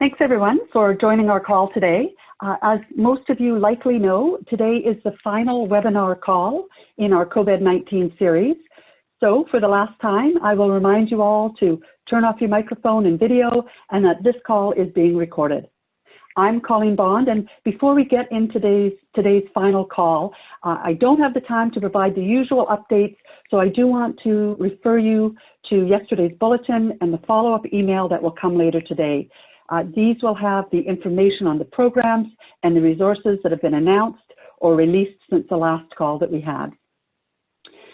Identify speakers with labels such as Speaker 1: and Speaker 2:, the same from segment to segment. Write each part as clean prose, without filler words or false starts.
Speaker 1: Thanks everyone for joining our call today. As most of you likely know, today is the final webinar call in our COVID-19 series. So for the last time, I will remind you all to turn off your microphone and video and that this call is being recorded. I'm Colleen Bond, and before we get into today's final call, I don't have the time to provide the usual updates, so I do want to refer you to yesterday's bulletin and the follow-up email that will come later today. These will have the information on the programs and the resources that have been announced or released since the last call that we had.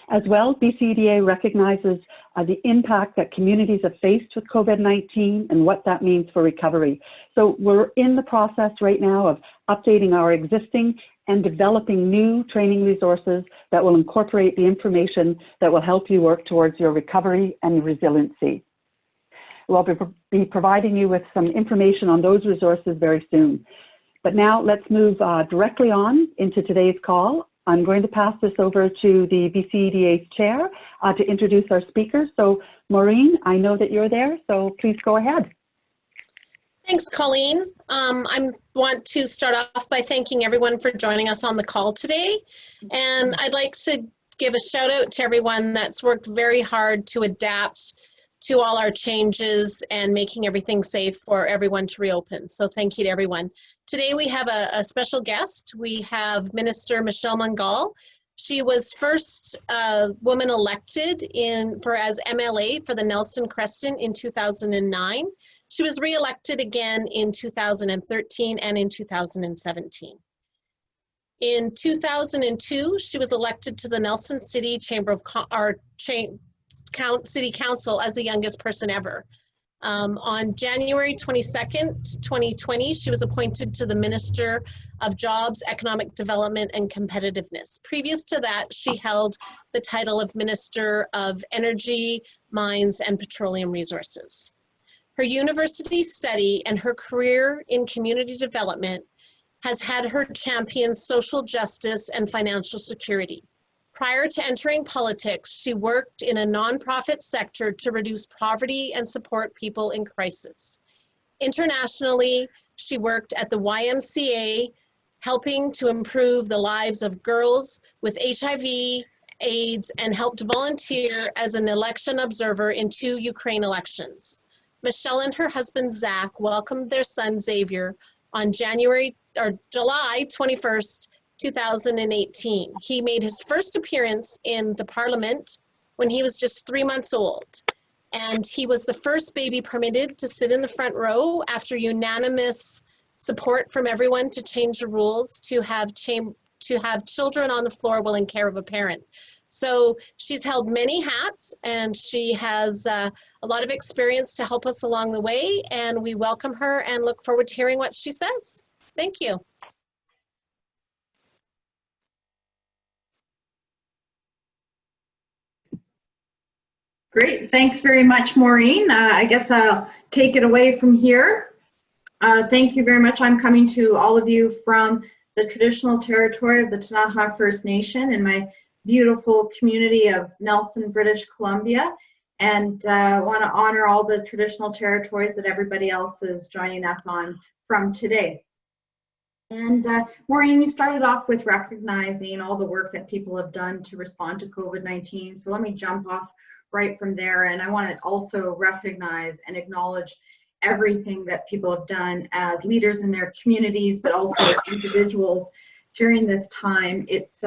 Speaker 1: As well, BCEDA recognizes the impact that communities have faced with COVID-19 and what that means for recovery. So we're in the process right now of updating our existing and developing new training resources that will incorporate the information that will help you work towards your recovery and resiliency. We'll be providing you with some information on those resources very soon. But now let's move directly on into today's call. I'm going to pass this over to the BCEDA's chair to introduce our speakers. So Maureen, I know that you're there, so please go ahead.
Speaker 2: Thanks, Colleen. I want to start off by thanking everyone for joining us on the call today. And I'd like to give a shout out to everyone that's worked very hard to adapt to all our changes and making everything safe for everyone to reopen. So thank you to everyone. Today we have a special guest. We have Minister Michelle Mungal. She was first woman elected as MLA for the Nelson Creston in 2009. She was re-elected again in 2013 and in 2017. In 2002, she was elected to the Nelson City City Council as the youngest person ever. On January 22nd, 2020, she was appointed to the Minister of Jobs, Economic Development and Competitiveness. Previous to that, she held the title of Minister of Energy, Mines and Petroleum Resources. Her university study and her career in community development has had her champion social justice and financial security. Prior to entering politics, she worked in a nonprofit sector to reduce poverty and support people in crisis. Internationally, she worked at the YMCA, helping to improve the lives of girls with HIV, AIDS, and helped volunteer as an election observer in 2 Ukraine elections. Michelle and her husband, Zach, welcomed their son, Xavier, on July 21st, 2018. He made his first appearance in the Parliament when he was just 3 months old. And he was the first baby permitted to sit in the front row after unanimous support from everyone to change the rules to have children on the floor while in care of a parent. So she's held many hats and she has a lot of experience to help us along the way, and we welcome her and look forward to hearing what she says. Thank you.
Speaker 3: Great, thanks very much, Maureen. I guess I'll take it away from here. Thank you very much. I'm coming to all of you from the traditional territory of the Ktunaxa First Nation in my beautiful community of Nelson, British Columbia, and want to honor all the traditional territories that everybody else is joining us on from today. And Maureen, you started off with recognizing all the work that people have done to respond to COVID-19, so let me jump off right from there. And I want to also recognize and acknowledge everything that people have done as leaders in their communities, but also as individuals during this time. It's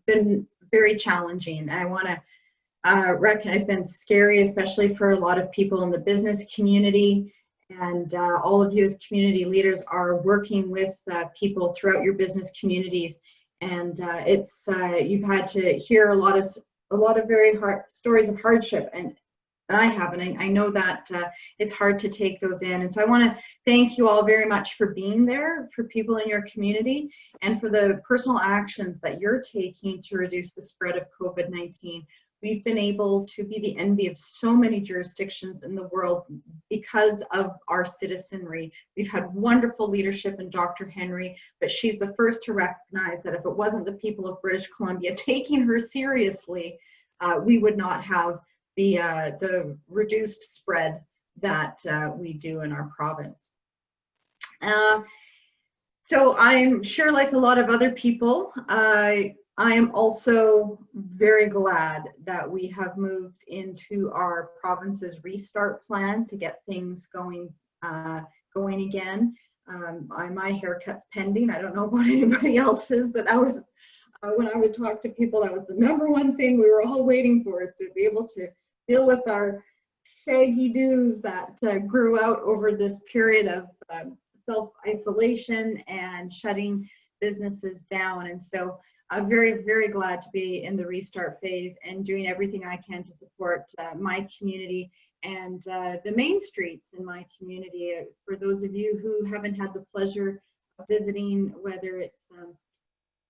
Speaker 3: been very challenging. I want to recognize it's been scary, especially for a lot of people in the business community. And all of you as community leaders are working with people throughout your business communities. And you've had to hear a lot of very hard stories of hardship, and I have, and I know that it's hard to take those in. And so I want to thank you all very much for being there for people in your community and for the personal actions that you're taking to reduce the spread of COVID-19. We've been able to be the envy of so many jurisdictions in the world because of our citizenry. We've had wonderful leadership in Dr. Henry, but she's the first to recognize that if it wasn't the people of British Columbia taking her seriously, we would not have the reduced spread that we do in our province. So I'm sure, like a lot of other people, I am also very glad that we have moved into our province's restart plan to get things going again. My haircut's pending. I don't know about anybody else's, but that was when I would talk to people, that was the #1 thing we were all waiting for, is to be able to deal with our shaggy doos that grew out over this period of self-isolation and shutting businesses down. And so I'm very, very glad to be in the restart phase and doing everything I can to support my community and the main streets in my community. For those of you who haven't had the pleasure of visiting, whether it's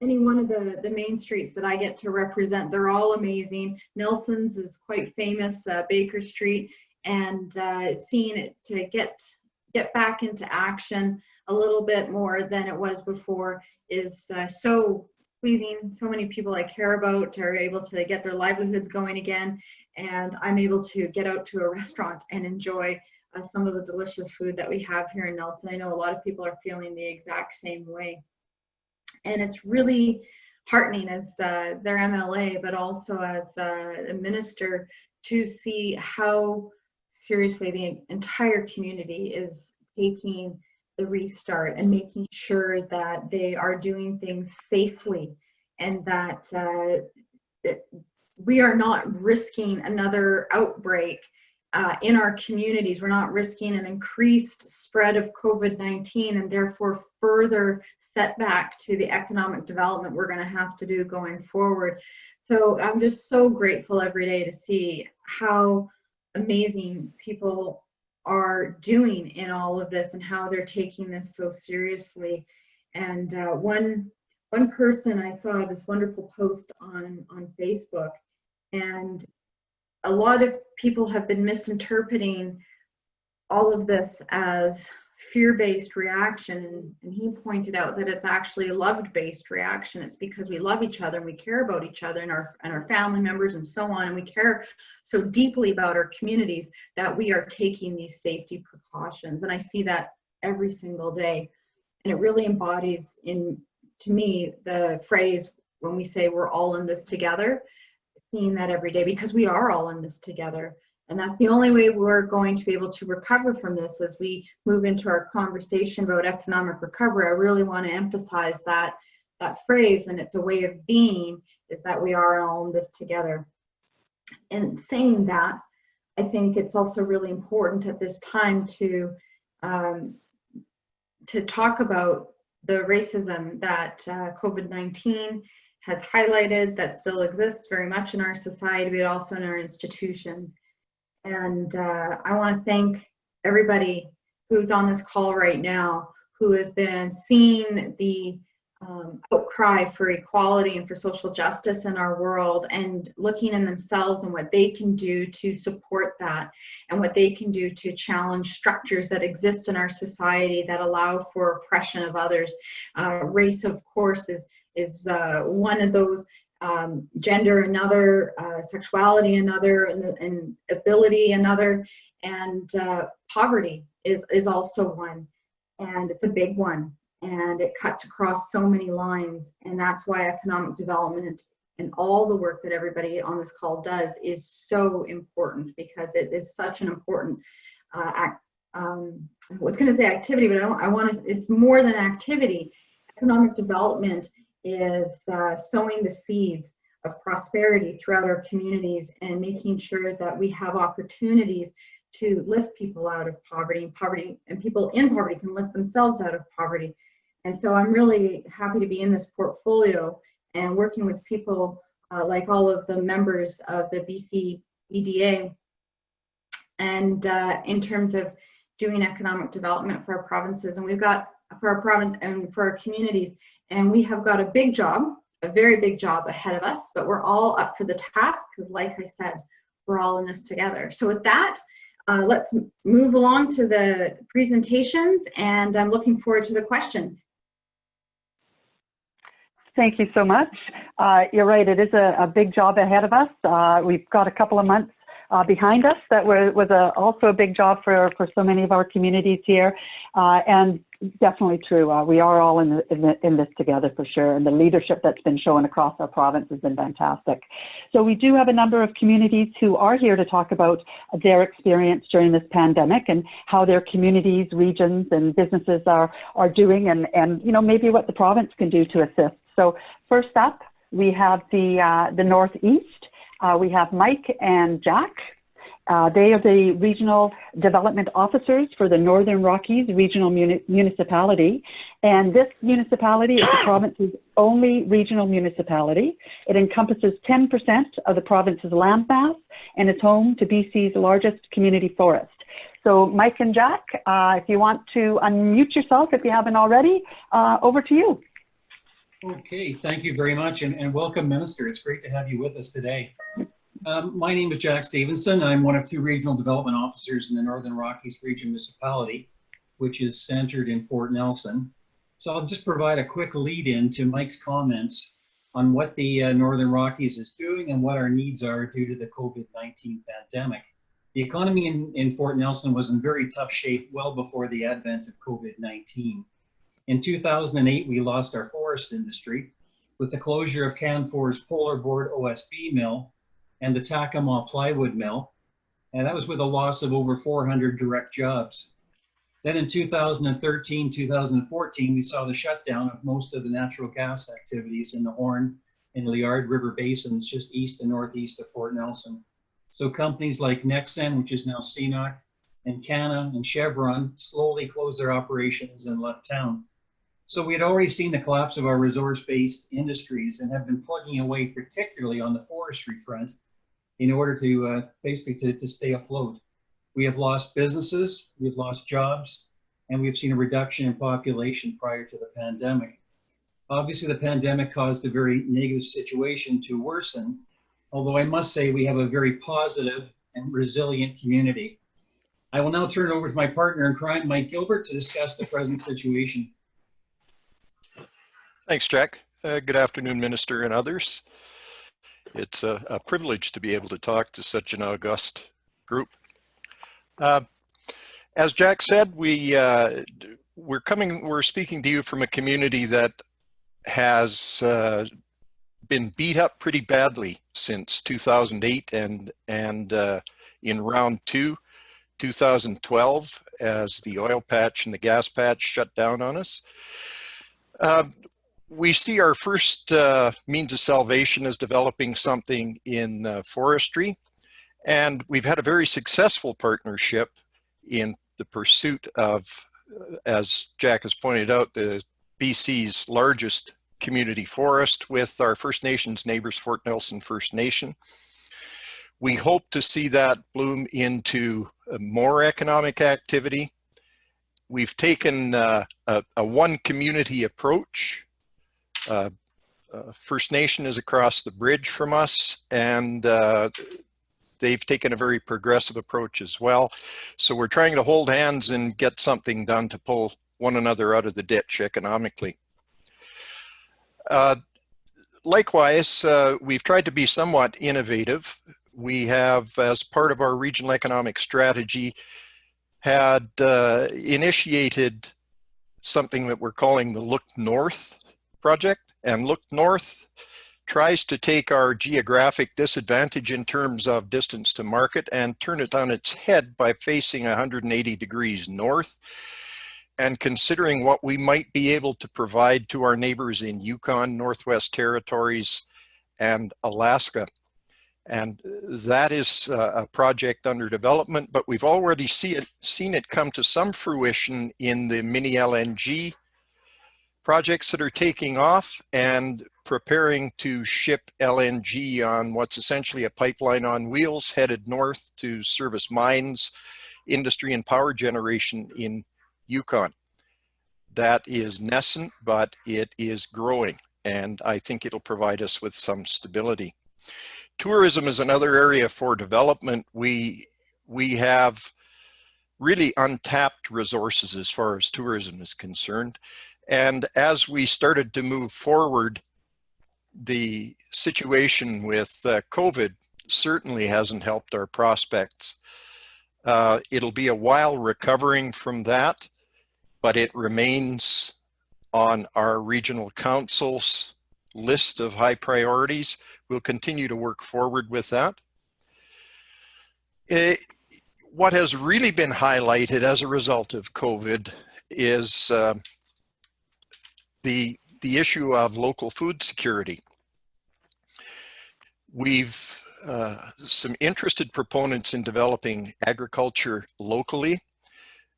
Speaker 3: any one of the main streets that I get to represent, they're all amazing. Nelson's is quite famous, Baker Street, and seeing it to get back into action a little bit more than it was before is so pleasing. So many people I care about are able to get their livelihoods going again, and I'm able to get out to a restaurant and enjoy some of the delicious food that we have here in Nelson. I know a lot of people are feeling the exact same way, and it's really heartening as their MLA, but also as a minister, to see how seriously the entire community is taking the restart and making sure that they are doing things safely, and that we are not risking another outbreak in our communities. We're not risking an increased spread of COVID-19 and therefore further setback to the economic development we're going to have to do going forward. So I'm just so grateful every day to see how amazing people are doing in all of this and how they're taking this so seriously. And one person, I saw this wonderful post on Facebook, and a lot of people have been misinterpreting all of this as fear-based reaction, and he pointed out that it's actually a love-based reaction. It's because we love each other and we care about each other and our family members and so on, and we care so deeply about our communities that we are taking these safety precautions. And I see that every single day, and it really embodies, to me, the phrase when we say we're all in this together. Seeing that every day, because we are all in this together. And that's the only way we're going to be able to recover from this. As we move into our conversation about economic recovery, I really want to emphasize that phrase, and it's a way of being, is that we are all in this together. And saying that, I think it's also really important at this time to talk about the racism that COVID-19 has highlighted, that still exists very much in our society, but also in our institutions. And I want to thank everybody who's on this call right now, who has been seeing the outcry for equality and for social justice in our world, and looking in themselves and what they can do to support that, and what they can do to challenge structures that exist in our society that allow for oppression of others. Race, of course, is one of those, gender another, sexuality another, and ability another, and poverty is also one, and it's a big one, and it cuts across so many lines. And that's why economic development and all the work that everybody on this call does is so important, because it is such an important I was going to say activity, but it's more than activity. Economic development is sowing the seeds of prosperity throughout our communities, and making sure that we have opportunities to lift people out of poverty, and people in poverty can lift themselves out of poverty. And so I'm really happy to be in this portfolio and working with people like all of the members of the BCEDA, and in terms of doing economic development for our provinces. And we've got, for our province and for our communities, and we have got a big job, a very big job ahead of us, but we're all up for the task, because like I said, we're all in this together. So with that, let's move along to the presentations, and I'm looking forward to the questions.
Speaker 1: Thank you so much. You're right, it is a big job ahead of us. We've got a couple of months behind us that was also a big job for so many of our communities here. And definitely true. We are all in this together for sure. And the leadership that's been shown across our province has been fantastic. So we do have a number of communities who are here to talk about their experience during this pandemic and how their communities, regions, and businesses are doing, and you know, maybe what the province can do to assist. So first up, we have the Northeast. We have Mike and Jack. They are the regional development officers for the Northern Rockies Regional Municipality. And this municipality is the province's only regional municipality. It encompasses 10% of the province's landmass and is home to BC's largest community forest. So Mike and Jack, if you want to unmute yourself, if you haven't already, over to you.
Speaker 4: Okay, thank you very much, and welcome, Minister. It's great to have you with us today. My name is Jack Stevenson. I'm one of 2 regional development officers in the Northern Rockies Region Municipality, which is centered in Fort Nelson. So I'll just provide a quick lead-in to Mike's comments on what the Northern Rockies is doing and what our needs are due to the COVID-19 pandemic. The economy in Fort Nelson was in very tough shape well before the advent of COVID-19. In 2008, we lost our forest industry with the closure of Canfor's Polar Board OSB mill and the Takama plywood mill, and that was with a loss of over 400 direct jobs. Then in 2013, 2014, we saw the shutdown of most of the natural gas activities in the Horn and Liard River basins just east and northeast of Fort Nelson. So companies like Nexen, which is now CNOC, and Cana and Chevron slowly closed their operations and left town. So we had already seen the collapse of our resource-based industries and have been plugging away particularly on the forestry front in order to basically to stay afloat. We have lost businesses, we've lost jobs, and we've seen a reduction in population prior to the pandemic. Obviously, the pandemic caused a very negative situation to worsen, although I must say we have a very positive and resilient community. I will now turn it over to my partner in crime, Mike Gilbert, to discuss the present situation.
Speaker 5: Thanks, Jack. Good afternoon, Minister and others. It's a privilege to be able to talk to such an august group. As Jack said, we're speaking to you from a community that has been beat up pretty badly since 2008 and in round 2, 2012, as the oil patch and the gas patch shut down on us. We see our first means of salvation as developing something in forestry, and we've had a very successful partnership in the pursuit of, as Jack has pointed out, the BC's largest community forest with our First Nations neighbors, Fort Nelson First Nation. We hope to see that bloom into more economic activity. We've taken a one community approach. First Nation is across the bridge from us, and they've taken a very progressive approach as well. So we're trying to hold hands and get something done to pull one another out of the ditch economically. Likewise, we've tried to be somewhat innovative. We have, as part of our regional economic strategy, had initiated something that we're calling the Look North project. And Look North tries to take our geographic disadvantage in terms of distance to market and turn it on its head by facing 180 degrees north and considering what we might be able to provide to our neighbors in Yukon, Northwest Territories, and Alaska. And that is a project under development, but we've already seen it come to some fruition in the mini LNG projects that are taking off and preparing to ship LNG on what's essentially a pipeline on wheels headed north to service mines, industry, and power generation in Yukon. That is nascent, but it is growing, and I think it'll provide us with some stability. Tourism is another area for development. We have really untapped resources as far as tourism is concerned. And as we started to move forward, the situation with COVID certainly hasn't helped our prospects. It'll be a while recovering from that, but it remains on our regional council's list of high priorities. We'll continue to work forward with that. What has really been highlighted as a result of COVID is the issue of local food security. We've some interested proponents in developing agriculture locally.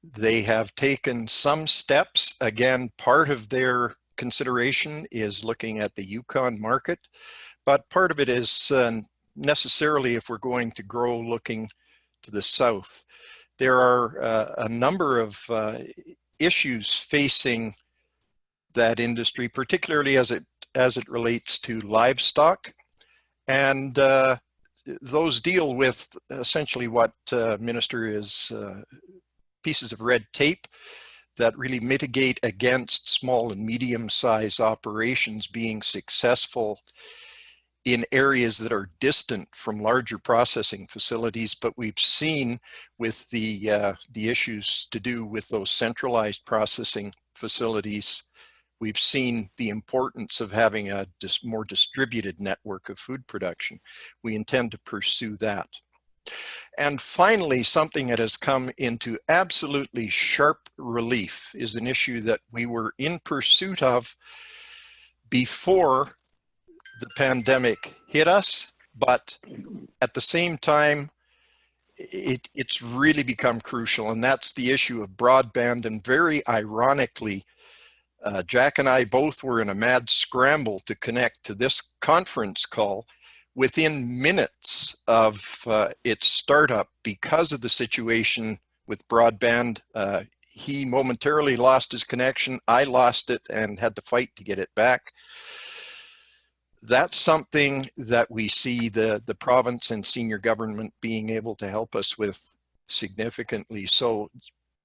Speaker 5: They have taken some steps. Again, part of their consideration is looking at the Yukon market, but part of it is necessarily, if we're going to grow, looking to the south. There are a number of issues facing that industry, particularly as it relates to livestock, and those deal with essentially what Minister is pieces of red tape that really mitigate against small and medium-sized operations being successful in areas that are distant from larger processing facilities. But we've seen with the issues to do with those centralized processing facilities, we've seen the importance of having a more distributed network of food production. We intend to pursue that. And finally, something that has come into absolutely sharp relief is an issue that we were in pursuit of before the pandemic hit us, but at the same time, it's really become crucial, and that's the issue of broadband. And very ironically, Jack and I both were in a mad scramble to connect to this conference call within minutes of its startup because of the situation with broadband. He momentarily lost his connection. I lost it and had to fight to get it back. That's something that we see the province and senior government being able to help us with significantly. So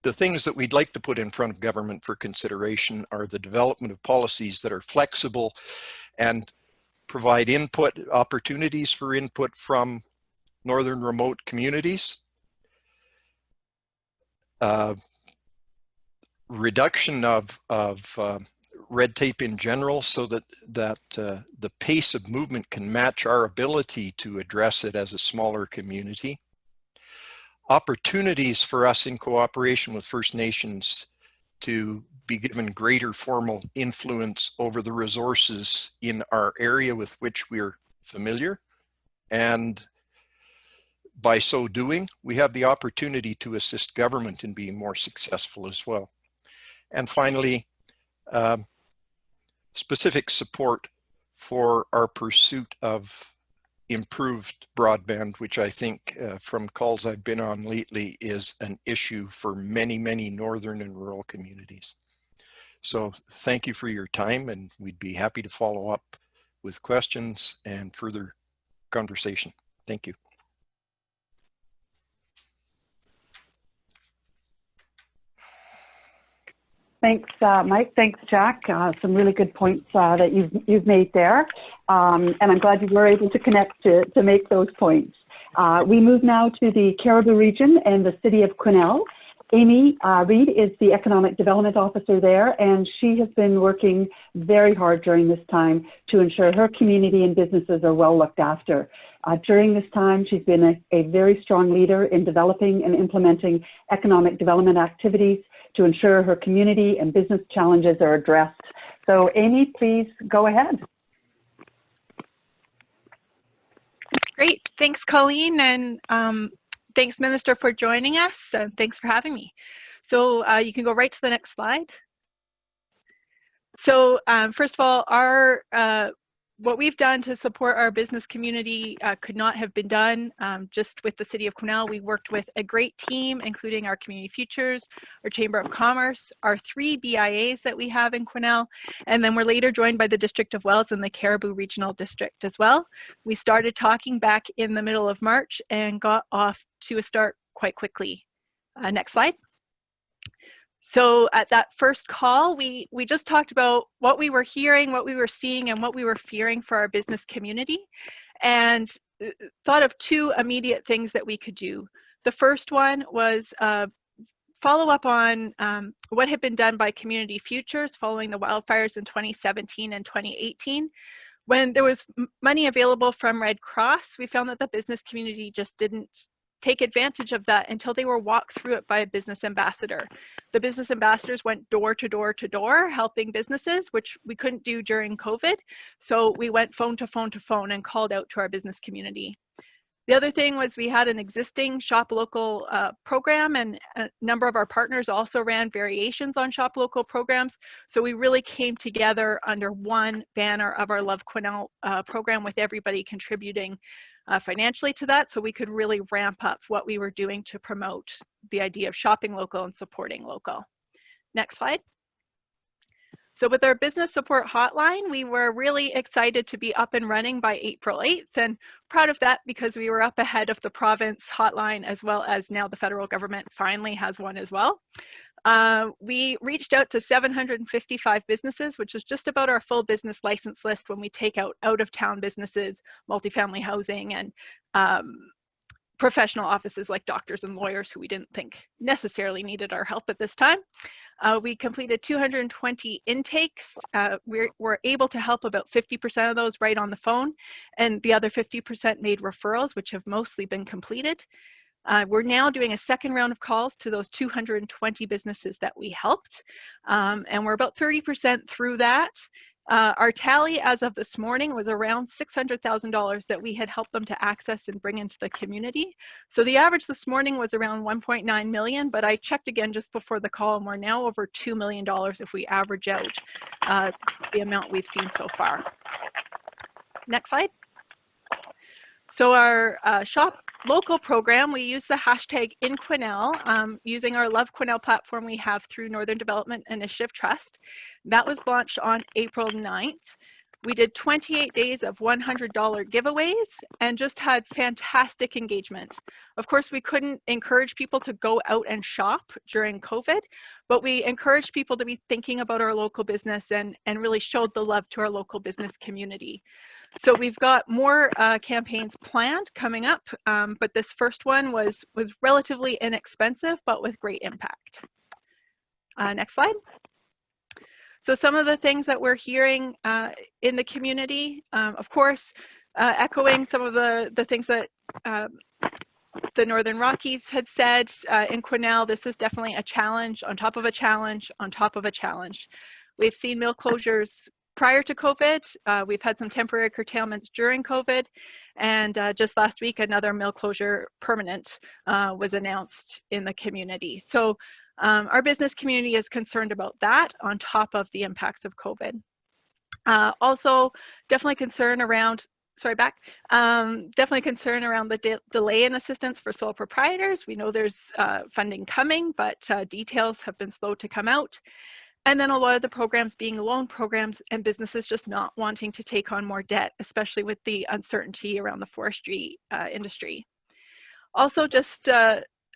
Speaker 5: the things that we'd like to put in front of government for consideration are the development of policies that are flexible and provide input, opportunities for input from northern remote communities, reduction of red tape in general, so that the pace of movement can match our ability to address it as a smaller community. Opportunities for us in cooperation with First Nations to be given greater formal influence over the resources in our area with which we're familiar. And by so doing, we have the opportunity to assist government in being more successful as well. And finally, specific support for our pursuit of improved broadband, which I think from calls I've been on lately is an issue for many, many northern and rural communities. So thank you for your time, and we'd be happy to follow up with questions and further conversation. Thank you.
Speaker 1: Thanks, Mike. Thanks, Jack. Some really good points that you've made there, and I'm glad you were able to connect to make those points. We move now to the Cariboo region and the city of Quesnel. Amy Reid is the Economic Development Officer there, and she has been working very hard during this time to ensure her community and businesses are well looked after. During this time, she's been a very strong leader in developing and implementing economic development activities to ensure her community and business challenges are addressed. So Amy, please go ahead.
Speaker 6: Great, thanks Colleen, and thanks Minister for joining us, and thanks for having me. So you can go right to the next slide. So first of all, what we've done to support our business community could not have been done just with the City of Quesnel. We worked with a great team, including our Community Futures, our Chamber of Commerce, our 3 BIAs that we have in Quesnel, and then we're later joined by the District of Wells and the Cariboo Regional District as well. We started talking back in the middle of March and got off to a start quite quickly. Next slide. So at that first call, we just talked about what we were hearing, what we were seeing, and what we were fearing for our business community. And thought of two immediate things that we could do. The first one was follow up on what had been done by Community Futures following the wildfires in 2017 and 2018. When there was money available from Red Cross, we found that the business community just didn't take advantage of that until they were walked through it by a business ambassador. The business ambassadors went door to door to door helping businesses, which we couldn't do during COVID. So we went phone to phone to phone and called out to our business community. The other thing was we had an existing Shop Local program, and a number of our partners also ran variations on Shop Local programs. So we really came together under one banner of our Love Quesnel program, with everybody contributing financially to that, so we could really ramp up what we were doing to promote the idea of shopping local and supporting local. Next slide. So with our business support hotline, we were really excited to be up and running by April 8th, and proud of that because we were up ahead of the province hotline, as well as now the federal government finally has one as well. We reached out to 755 businesses, which is just about our full business license list when we take out out-of-town businesses, multifamily housing, and professional offices like doctors and lawyers who we didn't think necessarily needed our help at this time. We completed 220 intakes. We were able to help about 50% of those right on the phone, and the other 50% made referrals, which have mostly been completed. We're now doing a second round of calls to those 220 businesses that we helped, and we're about 30% through that. Our tally as of this morning was around $600,000 that we had helped them to access and bring into the community. So the average this morning was around 1.9 million, but I checked again just before the call, and we're now over $2 million if we average out the amount we've seen so far. Next slide. So our Shop Local program, we use the hashtag #InQuesnel using our Love Quesnel platform we have through Northern Development Initiative Trust. That was launched on April 9th. We did 28 days of $100 giveaways and just had fantastic engagement. Of course, we couldn't encourage people to go out and shop during COVID, but we encouraged people to be thinking about our local business and really showed the love to our local business community. So we've got more campaigns planned coming up, but this first one was relatively inexpensive, but with great impact. Next slide. So some of the things that we're hearing in the community, of course, echoing some of the things that the Northern Rockies had said, in Quesnel, this is definitely a challenge on top of a challenge on top of a challenge. We've seen mill closures prior to COVID. We've had some temporary curtailments during COVID, and just last week another mill closure permanent was announced in the community. So our business community is concerned about that on top of the impacts of COVID. Also, definitely concern around, definitely concern around the delay in assistance for sole proprietors. We know there's funding coming, but details have been slow to come out. And then a lot of the programs being loan programs and businesses just not wanting to take on more debt, especially with the uncertainty around the forestry industry. Also, just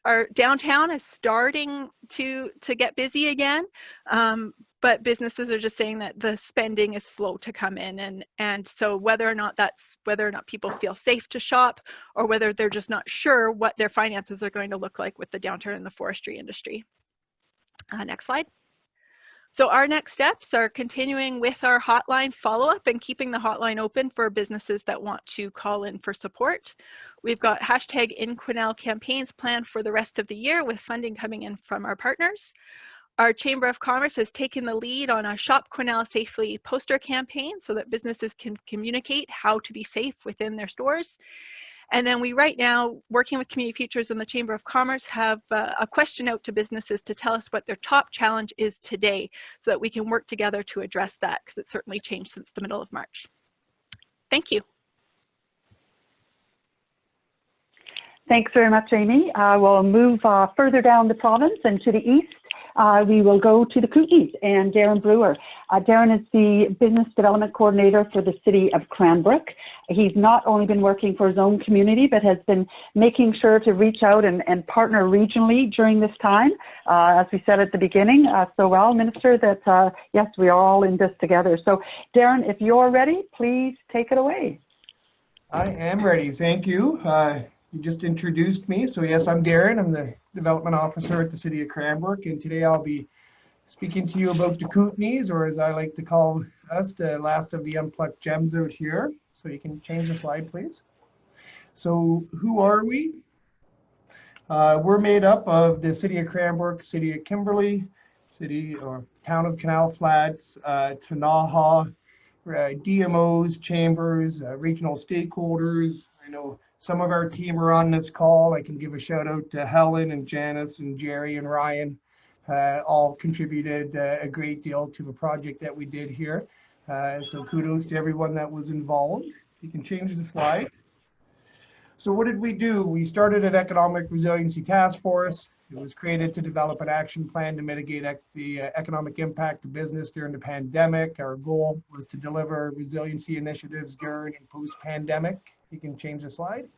Speaker 6: our downtown is starting to get busy again, but businesses are just saying that the spending is slow to come in, and so whether or not people feel safe to shop, or whether they're just not sure what their finances are going to look like with the downturn in the forestry industry. Next slide. So our next steps are continuing with our hotline follow-up and keeping the hotline open for businesses that want to call in for support. We've got hashtag #InQuesnel campaigns planned for the rest of the year, with funding coming in from our partners. Our Chamber of Commerce has taken the lead on a Shop Quesnel Safely poster campaign so that businesses can communicate how to be safe within their stores. And then we right now, working with Community Futures and the Chamber of Commerce, have a question out to businesses to tell us what their top challenge is today, so that we can work together to address that, because it's certainly changed since the middle of March. Thank you.
Speaker 1: Thanks very much, Amy. We'll move further down the province and to the east. We will go to the Kootenays and Darren Brewer. Darren is the Business Development Coordinator for the City of Cranbrook. He's not only been working for his own community, but has been making sure to reach out and partner regionally during this time, as we said at the beginning, so well, Minister, that yes, we are all in this together. So Darren, if you're ready, please take it away.
Speaker 7: I am ready, thank you. You just introduced me, so yes, I'm Darren. I'm the Development Officer at the City of Cranbrook, and today I'll be speaking to you about the Kootenays, or as I like to call us, the last of the unplucked gems out here. So you can change the slide, please. So who are we? We're made up of the City of Cranbrook, City of Kimberley, City or Town of Canal Flats, Ktunaxa, DMOs, chambers, regional stakeholders. I know some of our team are on this call. I can give a shout out to Helen and Janice and Jerry and Ryan. All contributed a great deal to the project that we did here. So kudos to everyone that was involved. You can change the slide. So what did we do? We started an economic resiliency task force. It was created to develop an action plan to mitigate the economic impact of business during the pandemic. Our goal was to deliver resiliency initiatives during and post-pandemic. You can change the slide.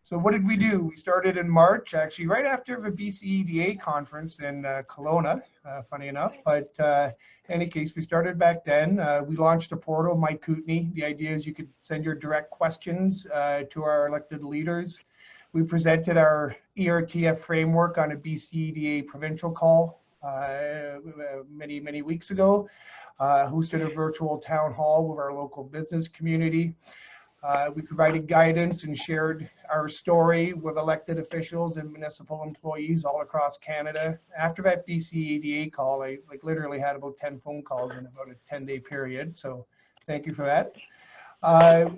Speaker 7: So what did we do? We started in March, actually right after the BCEDA conference in Kelowna, funny enough. But in any case, we started back then. We launched a portal, My Kootenay. The idea is you could send your direct questions to our elected leaders. We presented our ERTF framework on a BCEDA provincial call many weeks ago. Hosted a virtual town hall with our local business community. We provided guidance and shared our story with elected officials and municipal employees all across Canada. After that BCEDA call, I literally had about 10 phone calls in about a 10-day period. So thank you for that.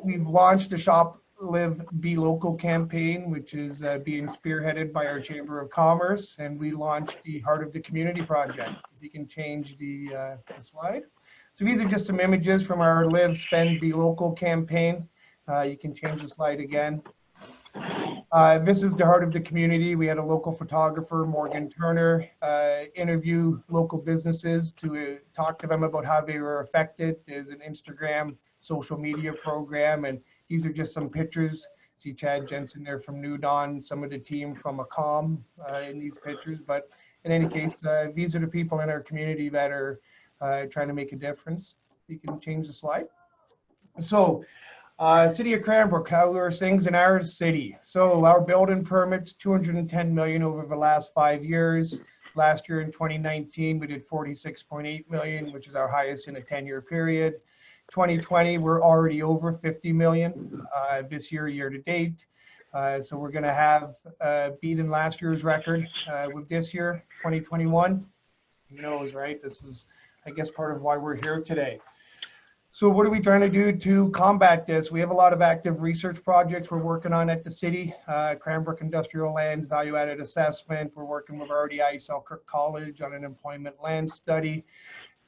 Speaker 7: We've launched the Shop, Live, Be Local campaign, which is being spearheaded by our Chamber of Commerce. And we launched the Heart of the Community project. If you can change the slide. So these are just some images from our Live, Spend, Be Local campaign. You can change the slide again. This is the Heart of the Community. We had a local photographer, Morgan Turner, interview local businesses to talk to them about how they were affected. There's an Instagram social media program, and these are just some pictures. See Chad Jensen there from New Dawn, some of the team from ACOM in these pictures. But in any case, these are the people in our community that are trying to make a difference. You can change the slide. So, City of Cranbrook, how are things in our city? So our building permits, 210 million over the last 5 years. Last year in 2019, we did 46.8 million, which is our highest in a 10-year period. 2020, we're already over 50 million this year to date. So we're going to have beaten last year's record with this year, 2021. Who knows, right? This is, I guess, part of why we're here today. So what are we trying to do to combat this? We have a lot of active research projects we're working on at the city. Cranbrook Industrial Lands Value-Added Assessment. We're working with RDI Selkirk College on an employment land study.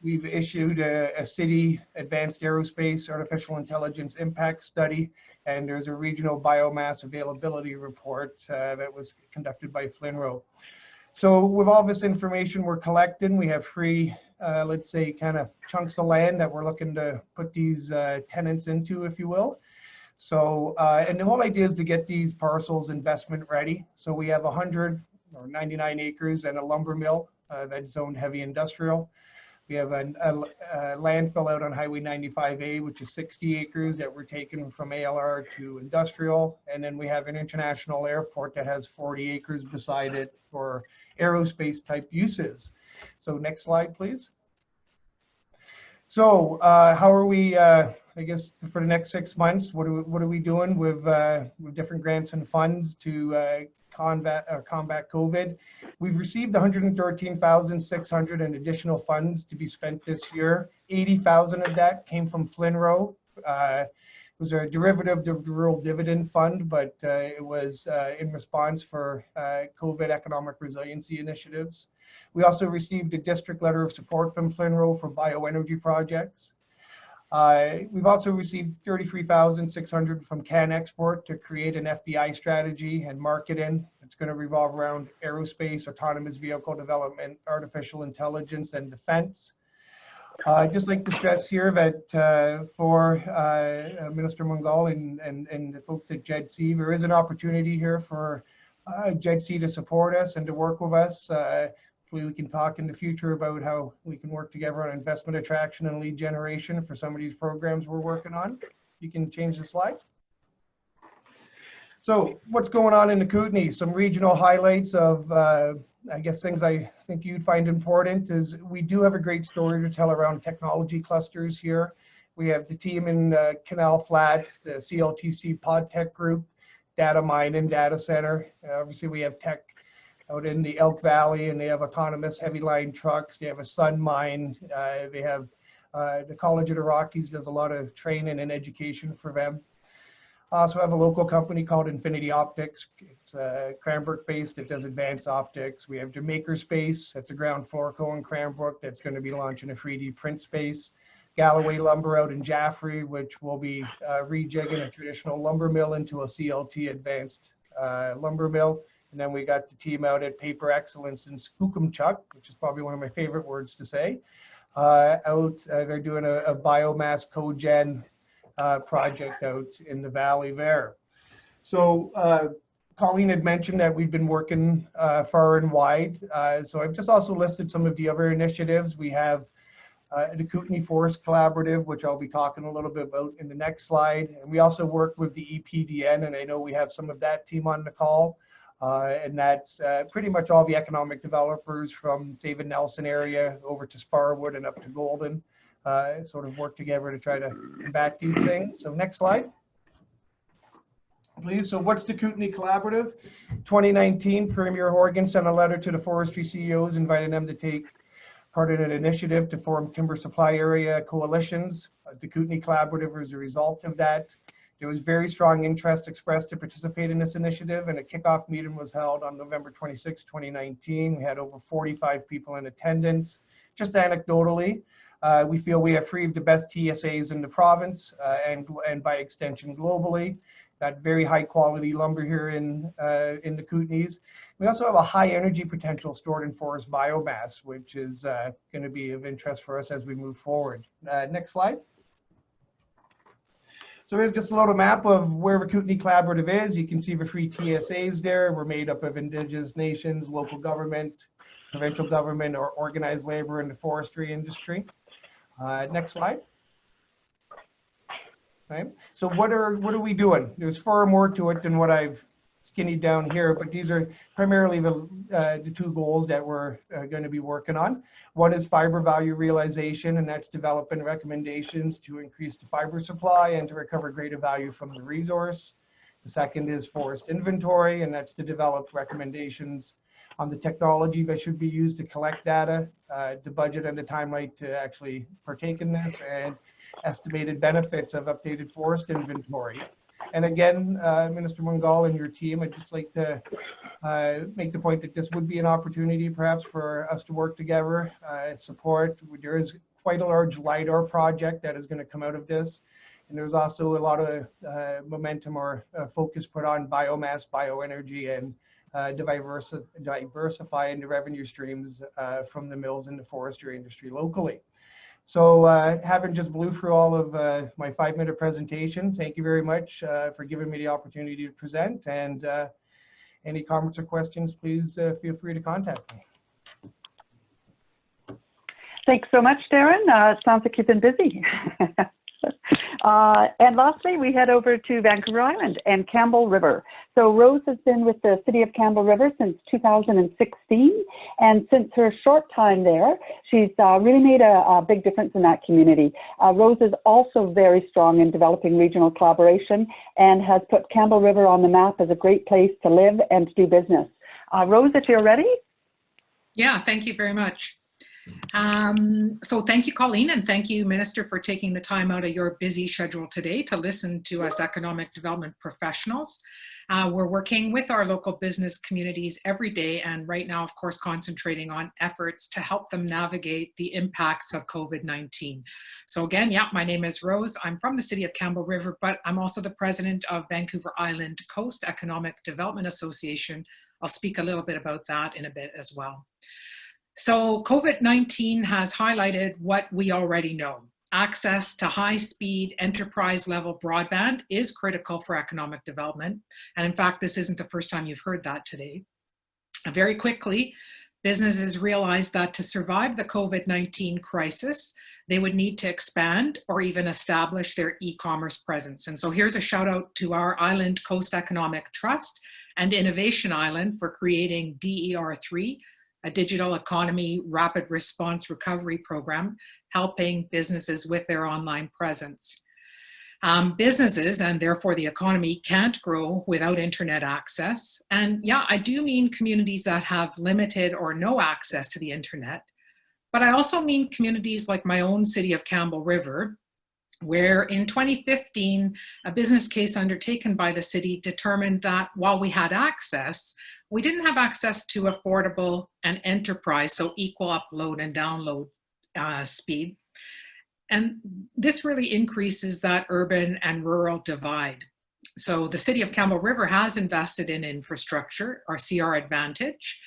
Speaker 7: We've issued a city advanced aerospace artificial intelligence impact study, and there's a regional biomass availability report that was conducted by Flinro. So with all this information we're collecting, we have free, let's say, kind of chunks of land that we're looking to put these tenants into, if you will. So, and the whole idea is to get these parcels investment ready. So we have 100 or 99 acres and a lumber mill that's zoned heavy industrial. We have a landfill out on Highway 95A, which is 60 acres that we're taking from ALR to industrial. And then we have an international airport that has 40 acres beside it for aerospace type uses. So next slide, please. So how are we, I guess, for the next 6 months, what are we doing with different grants and funds to combat COVID? We've received 113,600 in additional funds to be spent this year. 80,000 of that came from Flinro. It was a derivative of the Rural Dividend Fund, but it was in response for COVID economic resiliency initiatives. We also received a district letter of support from Flinro for bioenergy projects. We've also received 33,600 from CanExport to create an FDI strategy and marketing. It's going to revolve around aerospace, autonomous vehicle development, artificial intelligence, and defense. I'd just like to stress here that for Minister Mungal and the folks at JEDC, there is an opportunity here for JEDC to support us and to work with us. Hopefully we can talk in the future about how we can work together on investment attraction and lead generation for some of these programs we're working on. you can change the slide. So what's going on in the Kootenays? Some regional highlights of, I guess, things I think you'd find important is we do have a great story to tell around technology clusters here. We have the team in Canal Flats, the CLTC Pod Tech Group, Data Mine and Data Center. Obviously, we have tech out in the Elk Valley, and they have autonomous heavy line trucks. They have a sun mine. They have the College of the Rockies does a lot of training and education for them. Also have a local company called Infinity Optics. It's Cranbrook based. It does advanced optics. We have Jamaica Space at the ground floor in Cranbrook that's going to be launching a 3D print space. Galloway Lumber out in Jaffrey, which will be rejigging a traditional lumber mill into a CLT advanced lumber mill. And then we got the team out at Paper Excellence in Skookumchuck, which is probably one of my favorite words to say. They're doing a biomass cogen project out in the valley there. So Colleen had mentioned that we've been working far and wide. So I've just also listed some of the other initiatives. We have the Kootenay Forest Collaborative, which I'll be talking a little bit about in the next slide. And we also work with the EPDN, and I know we have some of that team on the call. And that's pretty much all the economic developers from Savin Nelson area over to Sparwood and up to Golden. Sort of work together to try to combat these things. So next slide, please. So what's the Kootenay Collaborative? 2019, Premier Horgan sent a letter to the forestry CEOs inviting them to take part in an initiative to form timber supply area coalitions. The Kootenay Collaborative is a result of that. There was very strong interest expressed to participate in this initiative, and a kickoff meeting was held on November 26, 2019. We had over 45 people in attendance. Just anecdotally, we feel we have three of the best TSAs in the province and by extension globally. Got very high quality lumber here in the Kootenays. We also have a high energy potential stored in forest biomass, which is going to be of interest for us as we move forward. Next slide. So here's just a little map of where the Kootenay Collaborative is. You can see the three TSAs there. We're made up of Indigenous nations, local government, provincial government, or organized labor in the forestry industry. Next slide. Okay. So what are we doing? There's far more to it than what I've skinnied down here, but these are primarily the two goals that we're going to be working on. One is fiber value realization, and that's developing recommendations to increase the fiber supply and to recover greater value from the resource. The second is forest inventory, and that's to develop recommendations on the technology that should be used to collect data, the budget and the timeline to actually partake in this, and estimated benefits of updated forest inventory. And again, Minister Mungal and your team, I'd just like to make the point that this would be an opportunity perhaps for us to work together, support. There is quite a large LiDAR project that is going to come out of this. And there's also a lot of momentum or focus put on biomass, bioenergy, and diversifying the revenue streams from the mills in the forestry industry locally. So having just blew through all of my 5-minute presentation, thank you very much for giving me the opportunity to present. And any comments or questions, please feel free to contact me.
Speaker 1: Thanks so much, Darren. It sounds like you've been busy. And lastly, we head over to Vancouver Island and Campbell River. So Rose has been with the City of Campbell River since 2016. And since her short time there, she's really made a big difference in that community. Rose is also very strong in developing regional collaboration and has put Campbell River on the map as a great place to live and to do business. Rose, if you're ready.
Speaker 8: Yeah, thank you very much. So thank you, Colleen, and thank you, Minister, for taking the time out of your busy schedule today to listen to us economic development professionals. We're working with our local business communities every day, and right now, of course, concentrating on efforts to help them navigate the impacts of COVID-19. So again, yeah, my name is Rose. I'm from the City of Campbell River, but I'm also the president of Vancouver Island Coast Economic Development Association. I'll speak a little bit about that in a bit as well. So COVID-19 has highlighted what we already know. Access to high-speed enterprise-level broadband is critical for economic development. And in fact, this isn't the first time you've heard that today. Very quickly, businesses realized that to survive the COVID-19 crisis, they would need to expand or even establish their e-commerce presence. And so here's a shout out to our Island Coast Economic Trust and Innovation Island for creating DER3, a digital economy rapid response recovery program, helping businesses with their online presence. Businesses, and therefore the economy, can't grow without internet access. And yeah, I do mean communities that have limited or no access to the internet, but I also mean communities like my own city of Campbell River, where in 2015, a business case undertaken by the city determined that while we had access, we didn't have access to affordable and enterprise, so equal upload and download speed. And this really increases that urban and rural divide. So the city of Campbell River has invested in infrastructure, our CR Advantage,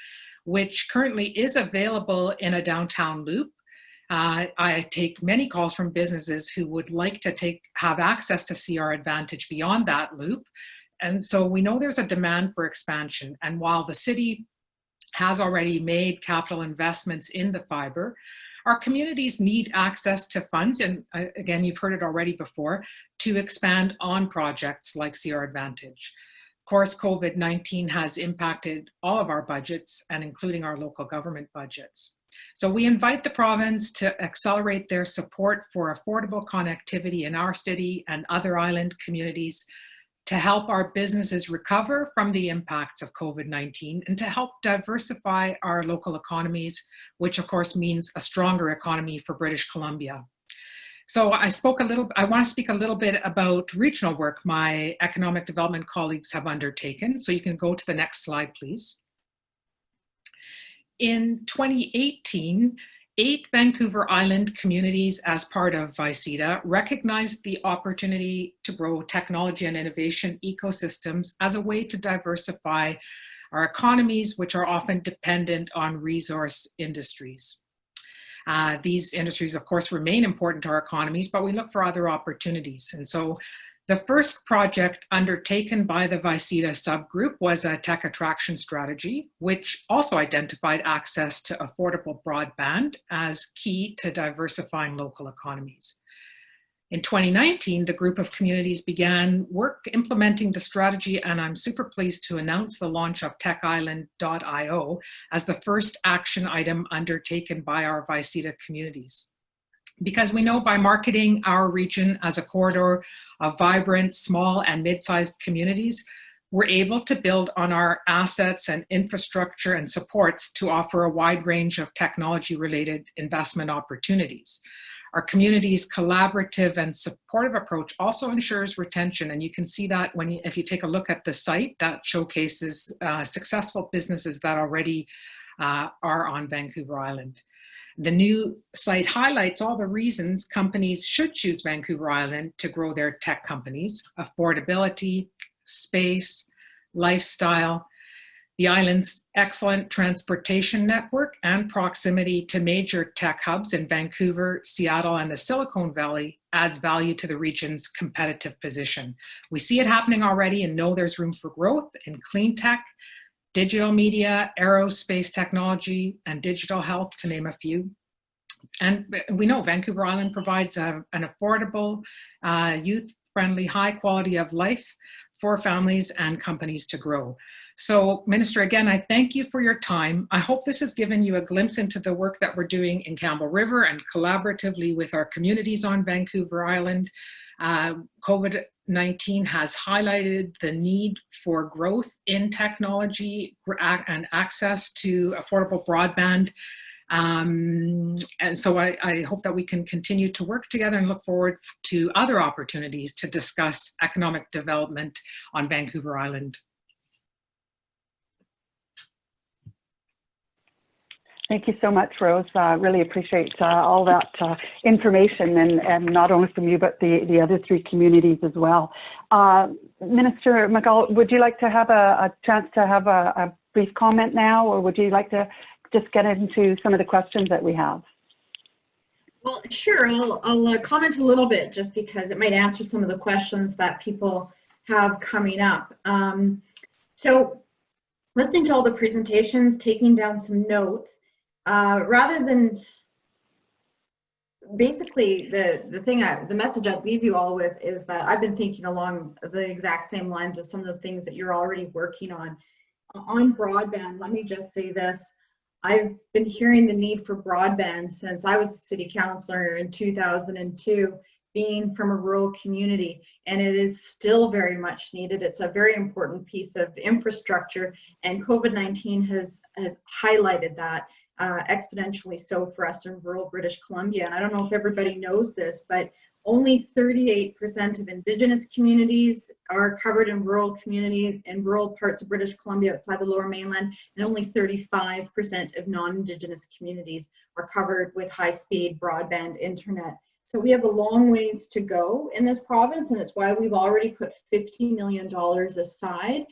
Speaker 8: which currently is available in a downtown loop. I take many calls from businesses who would like to have access to CR Advantage beyond that loop. And so we know there's a demand for expansion. And while the city has already made capital investments in the fiber, our communities need access to funds, and again, you've heard it already before, to expand on projects like CR Advantage. Of course, COVID-19 has impacted all of our budgets, and including our local government budgets. So we invite the province to accelerate their support for affordable connectivity in our city and other island communities, to help our businesses recover from the impacts of COVID-19 and to help diversify our local economies, which of course means a stronger economy for British Columbia. So I want to speak a little bit about regional work my economic development colleagues have undertaken. So you can go to the next slide, please. In 2018, 8 Vancouver Island communities as part of BCEDA recognized the opportunity to grow technology and innovation ecosystems as a way to diversify our economies, which are often dependent on resource industries. These industries, of course, remain important to our economies, but we look for other opportunities. And so the first project undertaken by the BCEDA subgroup was a tech attraction strategy, which also identified access to affordable broadband as key to diversifying local economies. In 2019, the group of communities began work implementing the strategy, and I'm super pleased to announce the launch of techisland.io as the first action item undertaken by our BCEDA communities. Because we know by marketing our region as a corridor of vibrant, small and mid-sized communities, we're able to build on our assets and infrastructure and supports to offer a wide range of technology-related investment opportunities. Our community's collaborative and supportive approach also ensures retention, and you can see that if you take a look at the site that showcases successful businesses that already are on Vancouver Island. The new site highlights all the reasons companies should choose Vancouver Island to grow their tech companies: affordability, space, lifestyle, the island's excellent transportation network, and proximity to major tech hubs in Vancouver, Seattle, and the Silicon Valley adds value to the region's competitive position. We see it happening already and know there's room for growth in clean tech, digital media, aerospace technology, and digital health, to name a few. And we know Vancouver Island provides an affordable, youth-friendly, high quality of life for families and companies to grow. So, Minister, again, I thank you for your time. I hope this has given you a glimpse into the work that we're doing in Campbell River and collaboratively with our communities on Vancouver Island. COVID-19 has highlighted the need for growth in technology and access to affordable broadband. And so I hope that we can continue to work together and look forward to other opportunities to discuss economic development on Vancouver Island.
Speaker 1: Thank you so much, Rose. Really appreciate all that information, and not only from you, but the other 3 communities as well. Minister McGall, would you like to have a chance to have a brief comment now, or would you like to just get into some of the questions that we have?
Speaker 3: Well, sure. I'll comment a little bit, just because it might answer some of the questions that people have coming up. So listening to all the presentations, taking down some notes, rather than basically the message I'd leave you all with is that I've been thinking along the exact same lines of some of the things that you're already working on. On broadband, let me just say this. I've been hearing the need for broadband since I was a city councilor in 2002, being from a rural community, and it is still very much needed. It's a very important piece of infrastructure, and COVID-19 has highlighted that exponentially so for us in rural British Columbia. And I don't know if everybody knows this, but only 38% of Indigenous communities are covered in rural communities in rural parts of British Columbia outside the Lower Mainland, and only 35% of non-Indigenous communities are covered with high-speed broadband internet. So we have a long ways to go in this province, and it's why we've already put $50 million aside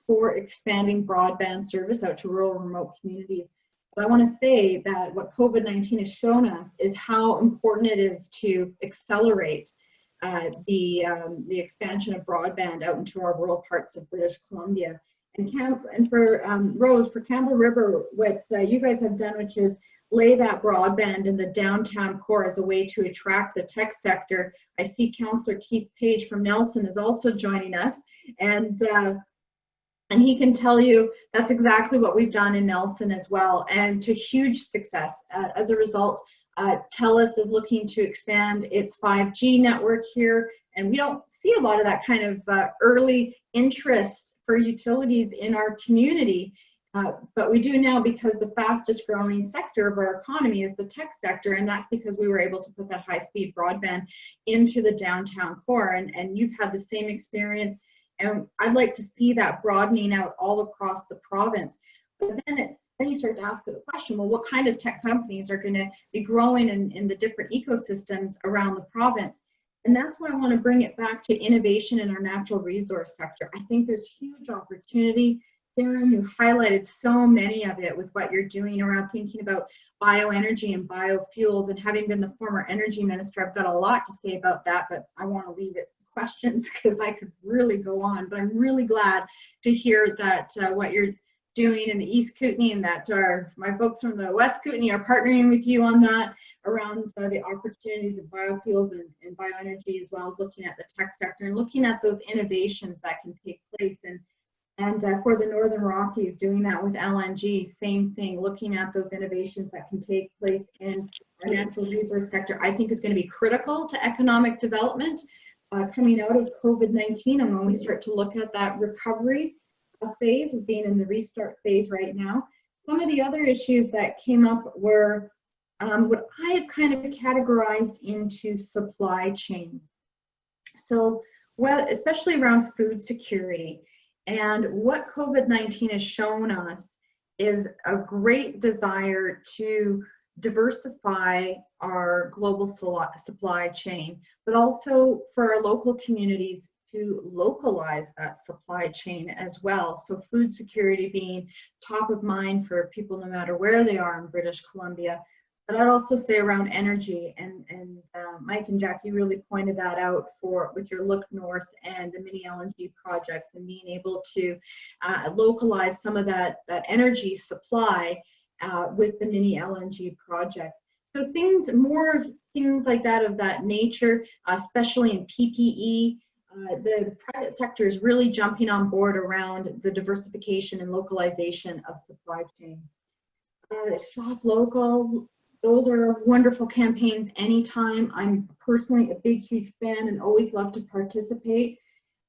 Speaker 3: for expanding broadband service out to rural and remote communities. But I want to say that what COVID-19 has shown us is how important it is to accelerate the expansion of broadband out into our rural parts of British Columbia. And for Rose, for Campbell River, what you guys have done, which is lay that broadband in the downtown core as a way to attract the tech sector. I see Councillor Keith Page from Nelson is also joining us, and he can tell you that's exactly what we've done in Nelson as well, and to huge success. As a result, TELUS is looking to expand its 5G network here, and we don't see a lot of that kind of early interest for utilities in our community. But we do now, because the fastest growing sector of our economy is the tech sector, and that's because we were able to put that high-speed broadband into the downtown core, and you've had the same experience, and I'd like to see that broadening out all across the province. But then you start to ask the question, well, what kind of tech companies are going to be growing in the different ecosystems around the province? And that's why I want to bring it back to innovation in our natural resource sector. I think there's huge opportunity. Darren, you highlighted so many of it with what you're doing around thinking about bioenergy and biofuels, and having been the former energy minister, I've got a lot to say about that, but I want to leave it to questions because I could really go on. But I'm really glad to hear that what you're doing in the East Kootenay, and that my folks from the West Kootenay are partnering with you on that around the opportunities of biofuels and bioenergy, as well as looking at the tech sector and looking at those innovations that can take place. And for the Northern Rockies, doing that with LNG, same thing, looking at those innovations that can take place in our natural resource sector, I think is going to be critical to economic development coming out of COVID-19. And when we start to look at that recovery phase, we're being in the restart phase right now. Some of the other issues that came up were what I have kind of categorized into supply chain. So, well, especially around food security. And what COVID-19 has shown us is a great desire to diversify our global supply chain, but also for our local communities to localize that supply chain as well. So food security being top of mind for people no matter where they are in British Columbia. But I'd also say around energy, and Mike and Jackie really pointed that out with your Look North and the mini LNG projects, and being able to localize some of that energy supply with the mini LNG projects. So more things like that of that nature, especially in PPE. The private sector is really jumping on board around the diversification and localization of supply chain. Shop local. Those are wonderful campaigns anytime. I'm personally a big, huge fan and always love to participate,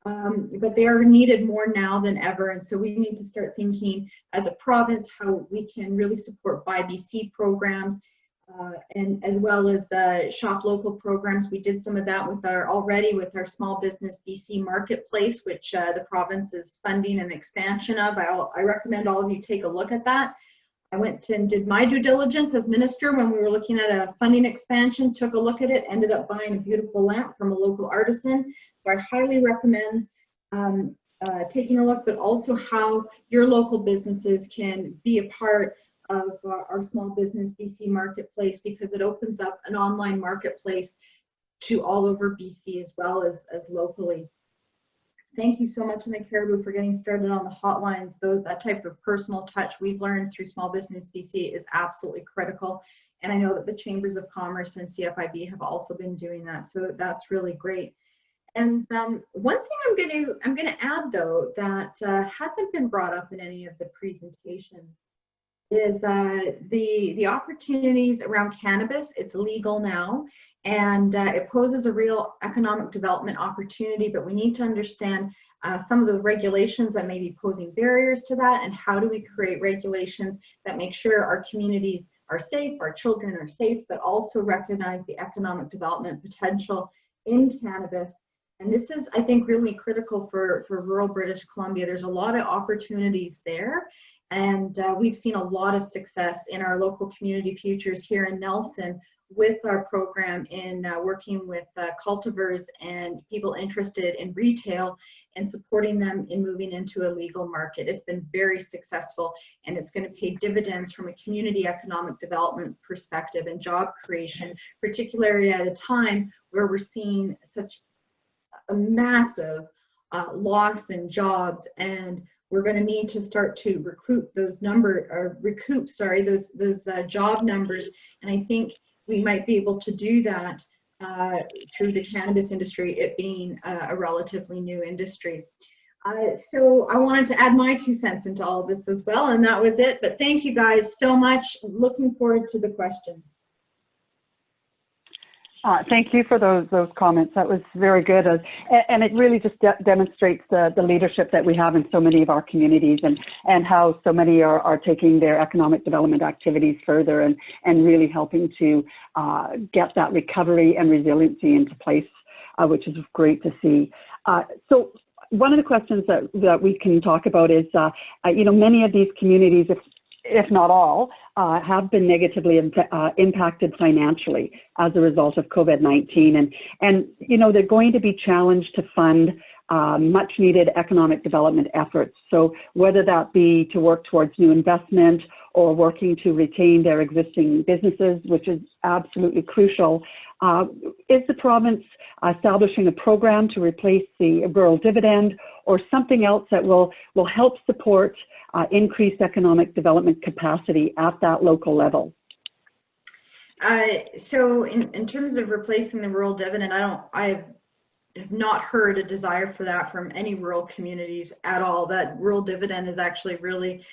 Speaker 3: but they are needed more now than ever. And so we need to start thinking as a province how we can really support Buy BC programs and as well as shop local programs. We did some of that with our small business BC marketplace, which the province is funding an expansion of. I recommend all of you take a look at that. I went and did my due diligence as minister when we were looking at a funding expansion, took a look at it, ended up buying a beautiful lamp from a local artisan. So I highly recommend taking a look, but also how your local businesses can be a part of our small business BC marketplace, because it opens up an online marketplace to all over BC as well as locally. Thank you so much in the Caribou for getting started on the hotlines. That type of personal touch we've learned through Small Business BC is absolutely critical. And I know that the Chambers of Commerce and CFIB have also been doing that. So that's really great. And one thing I'm going to add, though, that hasn't been brought up in any of the presentations is the opportunities around cannabis. It's legal now, and it poses a real economic development opportunity, but we need to understand some of the regulations that may be posing barriers to that, and how do we create regulations that make sure our communities are safe, our children are safe, but also recognize the economic development potential in cannabis. And this is, I think, really critical for rural British Columbia. There's a lot of opportunities there. And we've seen a lot of success in our local community futures here in Nelson with our program in working with cultivars and people interested in retail and supporting them in moving into a legal market. It's been very successful, and it's going to pay dividends from a community economic development perspective and job creation, particularly at a time where we're seeing such a massive loss in jobs, and we're going to need to start to recoup those job numbers. And I think we might be able to do that through the cannabis industry, it being a relatively new industry. So I wanted to add my 2 cents into all of this as well, and that was it. But thank you guys so much. Looking forward to the questions.
Speaker 1: Thank you for those comments. That was very good, and it really just demonstrates the leadership that we have in so many of our communities, and how so many are taking their economic development activities further and really helping to get that recovery and resiliency into place, which is great to see. So one of the questions that we can talk about is, many of these communities, if not all, have been negatively impacted financially as a result of COVID-19. And they're going to be challenged to fund much needed economic development efforts. So whether that be to work towards new investment or working to retain their existing businesses, which is absolutely crucial, is the province establishing a program to replace the rural dividend or something else that will help support increased economic development capacity at that local level?
Speaker 3: So in terms of replacing the rural dividend, I have not heard a desire for that from any rural communities at all. That rural dividend has actually really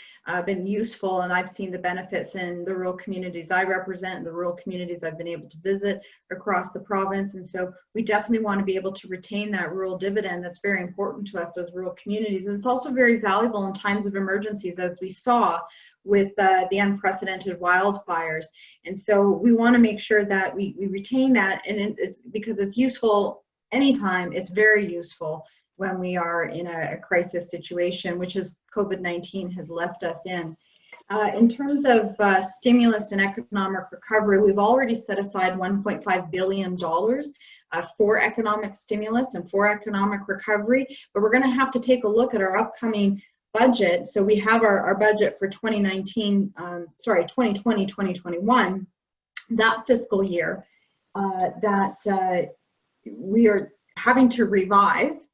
Speaker 3: been useful, and I've seen the benefits in the rural communities I represent, the rural communities I've been able to visit across the province. And so we definitely want to be able to retain that rural dividend. That's very important to us, those rural communities. And it's also very valuable in times of emergencies, as we saw with the unprecedented wildfires. And so we want to make sure that we retain that, and it's because it's useful anytime. It's very useful when we are in a crisis situation, which is COVID-19 has left us in. In terms of stimulus and economic recovery, we've already set aside $1.5 billion for economic stimulus and for economic recovery, but we're going to have to take a look at our upcoming budget. So we have our budget for 2020, 2021, that fiscal year that we are having to revise,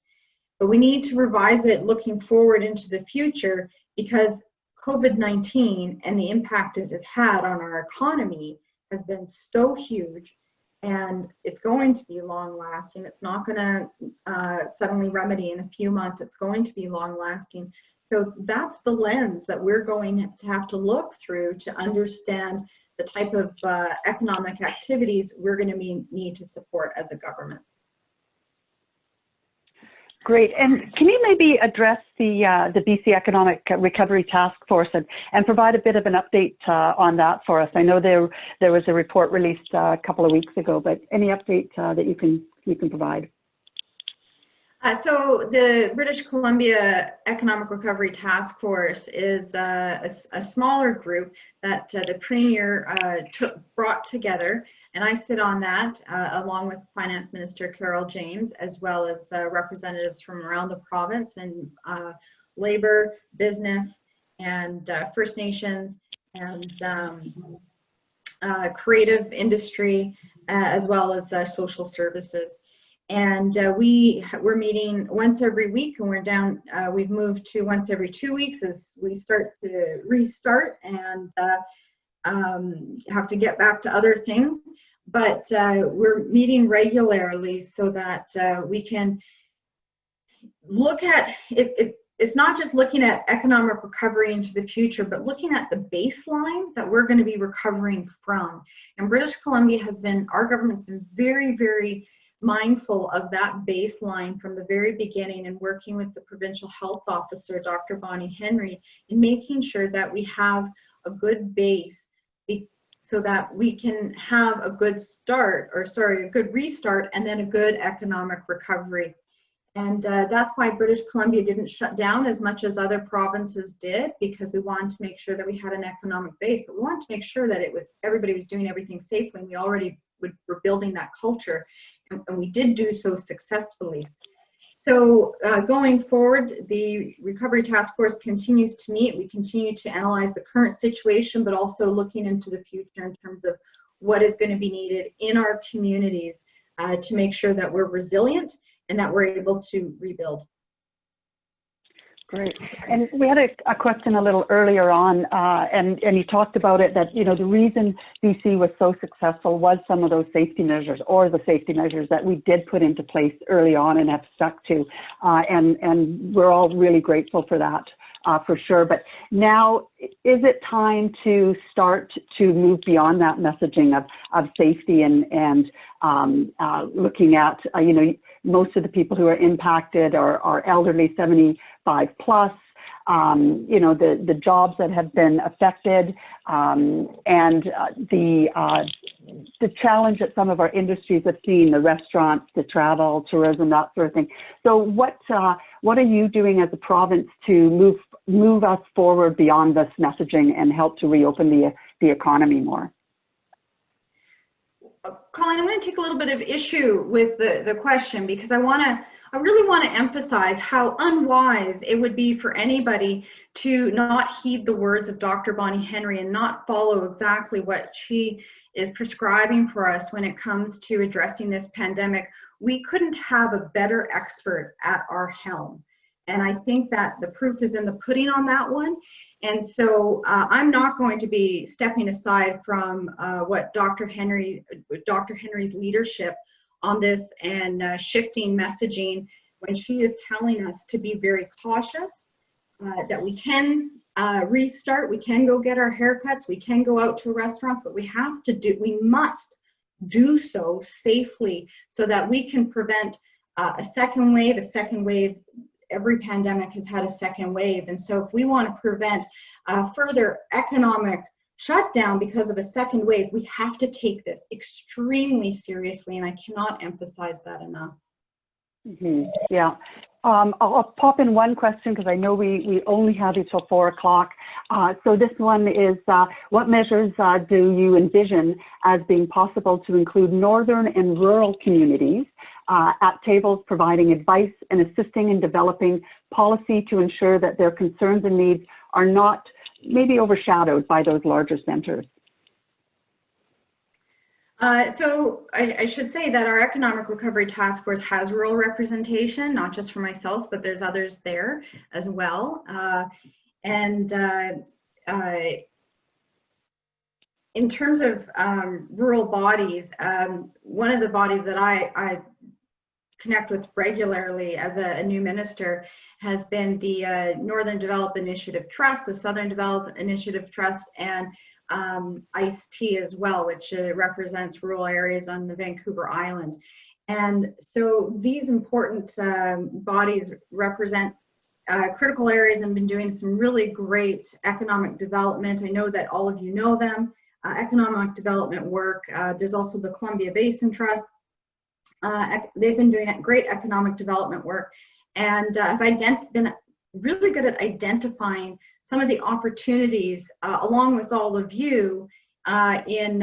Speaker 3: but we need to revise it looking forward into the future, because COVID-19 and the impact it has had on our economy has been so huge, and it's going to be long lasting. It's not going to suddenly remedy in a few months. It's going to be long lasting. So that's the lens that we're going to have to look through to understand the type of economic activities we're going to need to support as a government.
Speaker 1: Great. And can you maybe address the BC Economic Recovery Task Force and provide a bit of an update on that for us? I know there was a report released a couple of weeks ago, but any update that you can provide?
Speaker 3: So the British Columbia Economic Recovery Task Force is a smaller group that the Premier brought together, and I sit on that along with Finance Minister Carol James, as well as representatives from around the province and labor, business, and First Nations, and creative industry, as well as social services. And we're meeting once every week, and we've moved to once every 2 weeks as we start to restart and have to get back to other things. But we're meeting regularly so that we can look at it. It's not just looking at economic recovery into the future, but looking at the baseline that we're going to be recovering from. And British Columbia our government's been very, very mindful of that baseline from the very beginning, and working with the provincial health officer, Dr. Bonnie Henry, in making sure that we have a good base so that we can have a good a good restart and then a good economic recovery. And that's why British Columbia didn't shut down as much as other provinces did, because we wanted to make sure that we had an economic base, but we wanted to make sure that everybody was doing everything safely, and we already were building that culture, and we did do so successfully. So going forward, the Recovery Task Force continues to meet. We continue to analyze the current situation, but also looking into the future in terms of what is going to be needed in our communities to make sure that we're resilient and that we're able to rebuild.
Speaker 1: Great. And we had a question a little earlier on, and you talked about it, that, the reason BC was so successful was some of those safety measures, or the safety measures that we did put into place early on and have stuck to. And we're all really grateful for that, for sure. But now, is it time to start to move beyond that messaging of safety and looking at, most of the people who are impacted are elderly, 75 plus, the jobs that have been affected, and the challenge that some of our industries have seen, the restaurants, the travel, tourism, that sort of thing. So what are you doing as a province to move us forward beyond this messaging and help to reopen the economy more?
Speaker 3: Colleen, I'm going to take a little bit of issue with the question, because I really want to emphasize how unwise it would be for anybody to not heed the words of Dr. Bonnie Henry and not follow exactly what she is prescribing for us when it comes to addressing this pandemic. We couldn't have a better expert at our helm. And I think that the proof is in the pudding on that one. And so I'm not going to be stepping aside from what Dr. Henry's leadership on this and shifting messaging when she is telling us to be very cautious, that we can restart, we can go get our haircuts, we can go out to restaurants, but we must do so safely so that we can prevent a second wave. Every pandemic has had a second wave. And so if we want to prevent further economic shutdown because of a second wave, we have to take this extremely seriously. And I cannot emphasize that enough.
Speaker 1: Mm-hmm. Yeah. I'll pop in one question because I know we only have you till 4 o'clock. So this one is, what measures do you envision as being possible to include northern and rural communities at tables, providing advice and assisting in developing policy to ensure that their concerns and needs are not maybe overshadowed by those larger centers?
Speaker 3: So I should say that our Economic Recovery Task Force has rural representation, not just for myself, but there's others there as well. In terms of rural bodies, one of the bodies that I connect with regularly as a new minister has been the Northern Development Initiative Trust, the Southern Development Initiative Trust, and ICE-T as well, which represents rural areas on the Vancouver Island. And so these important bodies represent critical areas and been doing some really great economic development. I know that all of you know them, economic development work. There's also the Columbia Basin Trust. They've been doing great economic development work, and have been really good at identifying some of the opportunities, along with all of you, in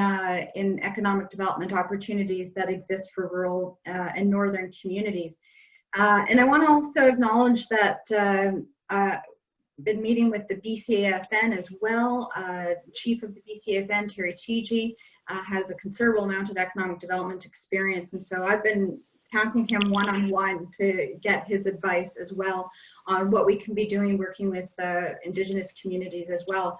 Speaker 3: economic development opportunities that exist for rural and northern communities. And I want to also acknowledge that I've been meeting with the BCAFN as well. Chief of the BCAFN, Terry Teegee, has a considerable amount of economic development experience, and so I've been contacting him one-on-one to get his advice as well on what we can be doing working with Indigenous communities as well.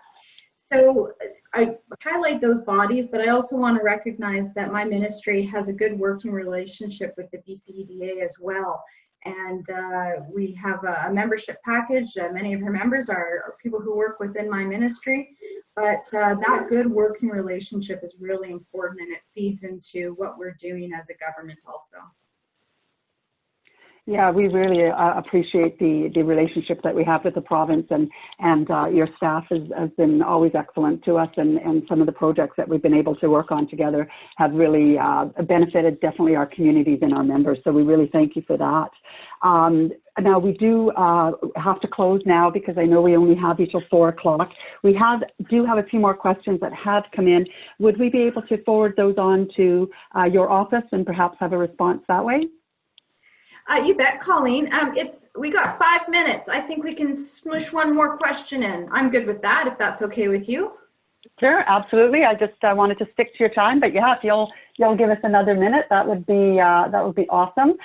Speaker 3: So I highlight those bodies, but I also want to recognize that my ministry has a good working relationship with the BCEDA as well. And we have a membership package. Many of our members are people who work within my ministry, but that good working relationship is really important, and it feeds into what we're doing as a government also.
Speaker 1: Yeah, we really appreciate the relationship that we have with the province, and your staff has been always excellent to us, and some of the projects that we've been able to work on together have really benefited definitely our communities and our members. So we really thank you for that. Now we do have to close now because I know we only have you till 4 o'clock. We do have a few more questions that have come in. Would we be able to forward those on to your office and perhaps have a response that way?
Speaker 3: You bet, Colleen. We got 5 minutes. I think we can smush one more question in. I'm good with that, if that's okay with you.
Speaker 1: Sure, absolutely. I just wanted to stick to your time, but yeah, if you'll give us another minute, that would be awesome.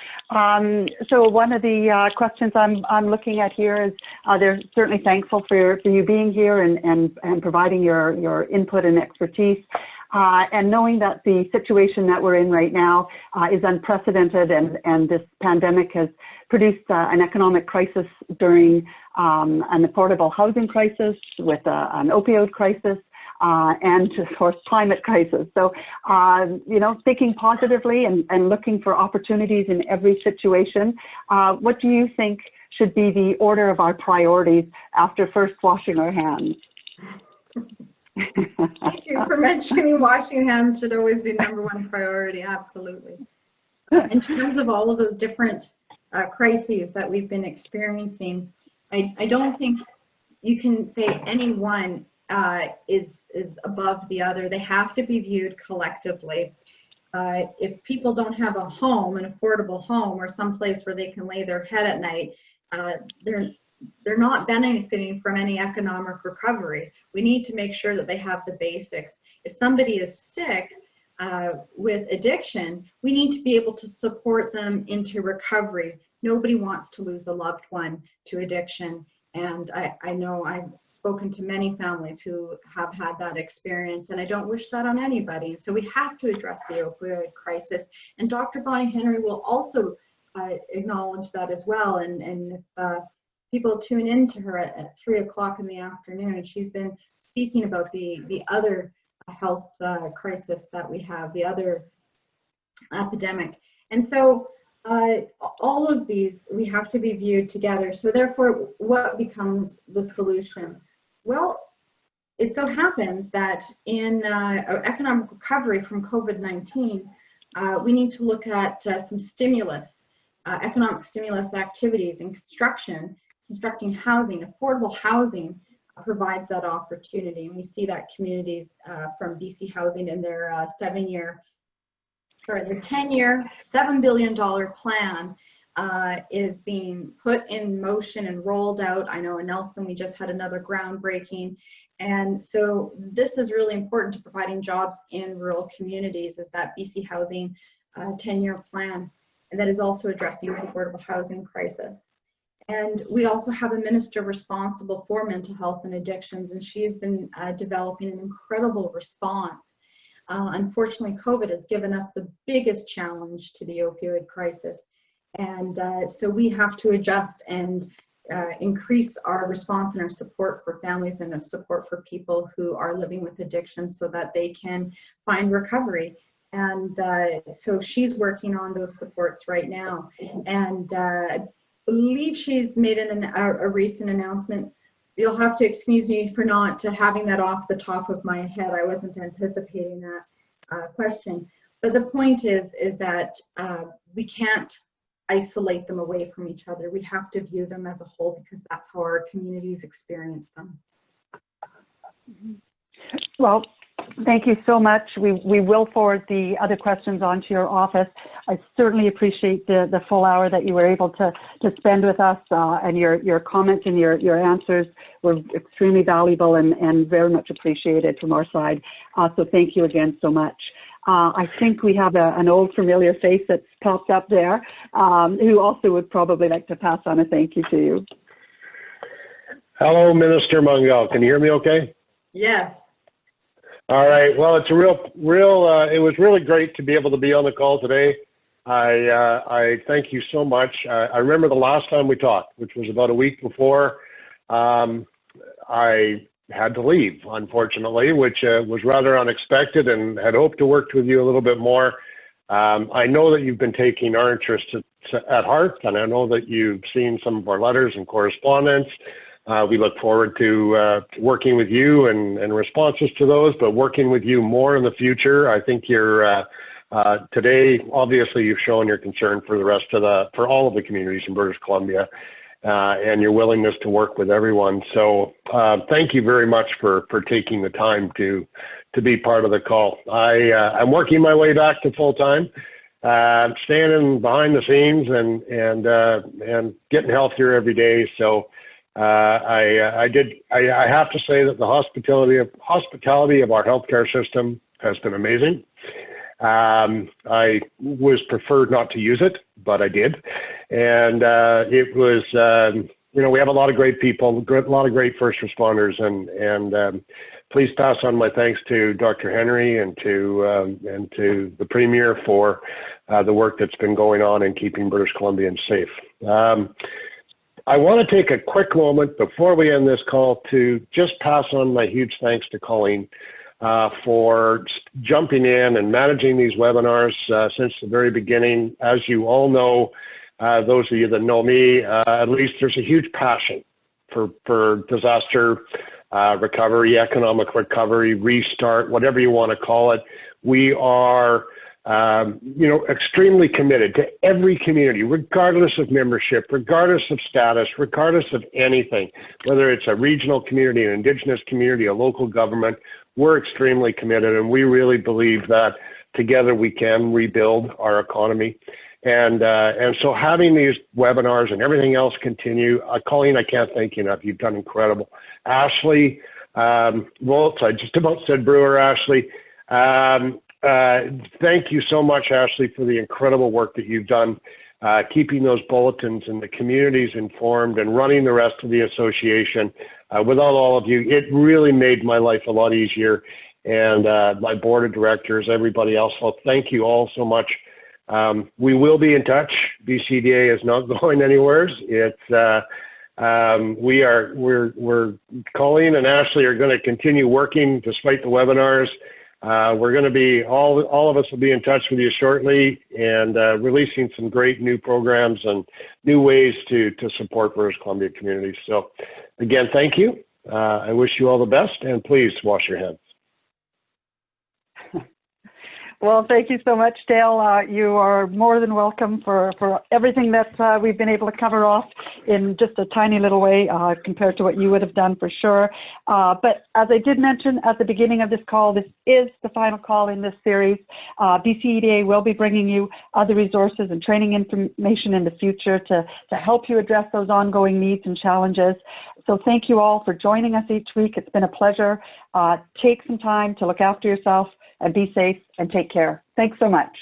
Speaker 1: So one of the questions I'm looking at here is they're certainly thankful for you being here and providing your input and expertise. And knowing that the situation that we're in right now is unprecedented, and this pandemic has produced an economic crisis during an affordable housing crisis, with an opioid crisis, and of course climate crisis. So, you know, thinking positively and looking for opportunities in every situation, what do you think should be the order of our priorities after first washing our hands?
Speaker 3: Thank you for mentioning washing hands should always be #1 priority, absolutely. In terms of all of those different crises that we've been experiencing, I don't think you can say any one is above the other. They have to be viewed collectively. If people don't have a home, an affordable home, or someplace where they can lay their head at night, they're not benefiting from any economic recovery. We need to make sure that they have the basics. If somebody is sick with addiction, we need to be able to support them into recovery. Nobody wants to lose a loved one to addiction. And I know I've spoken to many families who have had that experience, and I don't wish that on anybody. So we have to address the opioid crisis. And Dr. Bonnie Henry will also acknowledge that as well. And if people tune in to her at 3 o'clock in the afternoon, she's been speaking about the other health crisis that we have, the other epidemic. And so all of these, we have to be viewed together. So therefore, what becomes the solution? Well, it so happens that in economic recovery from COVID-19, we need to look at some stimulus, economic stimulus activities in constructing housing. Affordable housing provides that opportunity. And we see that communities from BC Housing in their 10-year, $7 billion plan is being put in motion and rolled out. I know in Nelson, we just had another groundbreaking. And so this is really important to providing jobs in rural communities, is that BC Housing 10-year plan. And that is also addressing the affordable housing crisis. And we also have a minister responsible for mental health and addictions, and she has been developing an incredible response. Unfortunately, COVID has given us the biggest challenge to the opioid crisis. And so we have to adjust and increase our response and our support for families and our support for people who are living with addiction so that they can find recovery. And so she's working on those supports right now. And I believe she's made a recent announcement. You'll have to excuse me for not having that off the top of my head. I wasn't anticipating that question. But the point is that we can't isolate them away from each other. We have to view them as a whole, because that's how our communities experience them.
Speaker 1: Well, thank you so much. We will forward the other questions on to your office. I certainly appreciate the full hour that you were able to spend with us, and your comments and your answers were extremely valuable and very much appreciated from our side. So thank you again so much. I think we have an old familiar face that's popped up there, who also would probably like to pass on a thank you to you.
Speaker 9: Hello, Minister Mungall. Can you hear me okay?
Speaker 3: Yes.
Speaker 9: All right. Well, it's a it was really great to be able to be on the call today. I thank you so much. I remember the last time we talked, which was about a week before I had to leave, unfortunately, which was rather unexpected, and had hoped to work with you a little bit more. I know that you've been taking our interests at heart, and I know that you've seen some of our letters and correspondence. We look forward to working with you and responses to those, but working with you more in the future. I think you're today, obviously, you've shown your concern for for all of the communities in British Columbia, and your willingness to work with everyone. So thank you very much for taking the time to be part of the call. I'm working my way back to full time, standing behind the scenes and getting healthier every day. So I have to say that the hospitality of our healthcare system has been amazing. I was preferred not to use it, but I did. And it was, we have a lot of great people, a lot of great first responders, and please pass on my thanks to Dr. Henry and to the Premier for the work that's been going on in keeping British Columbians safe. I want to take a quick moment before we end this call to just pass on my huge thanks to Colleen for jumping in and managing these webinars since the very beginning. As you all know, those of you that know me, at least there's a huge passion for disaster recovery, economic recovery, restart, whatever you want to call it. We are extremely committed to every community, regardless of membership, regardless of status, regardless of anything, whether it's a regional community, an Indigenous community, a local government. We're extremely committed, and we really believe that together we can rebuild our economy. And so having these webinars and everything else continue, Colleen, I can't thank you enough. You've done incredible. Ashley, Woltz, I just about said Brewer, Ashley. Thank you so much, Ashley, for the incredible work that you've done, keeping those bulletins and the communities informed and running the rest of the association. Without all of you, it really made my life a lot easier, and my board of directors, everybody else. So thank you all so much. We will be in touch. BCEDA is not going anywhere. It's Colleen and Ashley are going to continue working despite the webinars. We're going to be, all of us will be in touch with you shortly, and releasing some great new programs and new ways to support British Columbia communities. So again, thank you. I wish you all the best, and please wash your hands.
Speaker 1: Well, thank you so much, Dale. You are more than welcome for everything that we've been able to cover off in just a tiny little way compared to what you would have done for sure. But as I did mention at the beginning of this call, this is the final call in this series. BCEDA will be bringing you other resources and training information in the future to help you address those ongoing needs and challenges. So thank you all for joining us each week. It's been a pleasure. Take some time to look after yourself and be safe and take care. Thanks so much.